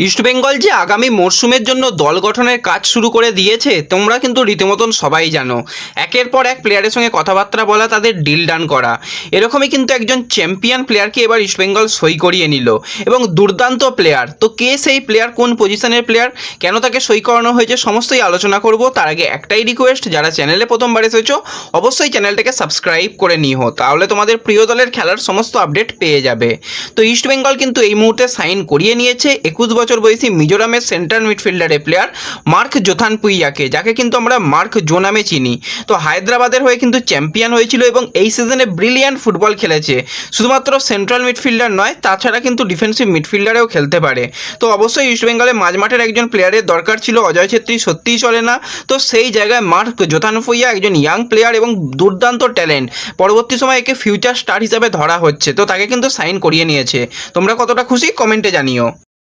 ইস্টবেঙ্গল যে আগামী মরশুমের জন্য দল গঠনের কাজ শুরু করে দিয়েছে তোমরা কিন্তু রীতিমতন সবাই জানো। একের পর এক প্লেয়ারের সঙ্গে কথাবার্তা বলা, তাদের ডিল ডান করা, এরকমই কিন্তু একজন চ্যাম্পিয়ন প্লেয়ারকে এবার ইস্টবেঙ্গল সই করিয়ে নিল এবং দুর্দান্ত প্লেয়ার। তো কে সেই প্লেয়ার, কোন পজিশনের প্লেয়ার, কেন তাকে সই করানো হয়েছে, সমস্তই আলোচনা করব। তার আগে একটাই রিকোয়েস্ট, যারা চ্যানেলে প্রথমবার এসেছো অবশ্যই চ্যানেলটাকে সাবস্ক্রাইব করে নিও, তাহলে তোমাদের প্রিয় দলের খেলার সমস্ত আপডেট পেয়ে যাবে। তো ইস্টবেঙ্গল কিন্তু এই মুহূর্তে সাইন করিয়ে নিয়েছে 21 বছর বয়সী মিজোরামের সেন্ট্রাল মিডফিল্ডারের প্লেয়ার মার্ক জোথানপুইয়াকে, যাকে কিন্তু আমরা মার্ক জো নামে চিনি। তো হায়দ্রাবাদের হয়ে কিন্তু চ্যাম্পিয়ন হয়েছিল এবং এই সিজনে ব্রিলিয়ান্ট ফুটবল খেলেছে। শুধুমাত্র সেন্ট্রাল মিডফিল্ডার নয়, তাছাড়া কিন্তু ডিফেন্সিভ মিডফিল্ডারেও খেলতে পারে। তো অবশ্যই ইস্টবেঙ্গলে মাঝমাঠের একজন প্লেয়ারের দরকার ছিল, অজয় ছেত্রী সত্যিই চলে না। তো সেই জায়গায় মার্ক জোথানপুইয়া একজন ইয়াং প্লেয়ার এবং দুর্দান্ত ট্যালেন্ট, পরবর্তী সময় একে ফিউচার স্টার হিসাবে ধরা হচ্ছে। তো তাকে কিন্তু সাইন করিয়ে নিয়েছে। তোমরা কতটা খুশি কমেন্টে জানিও।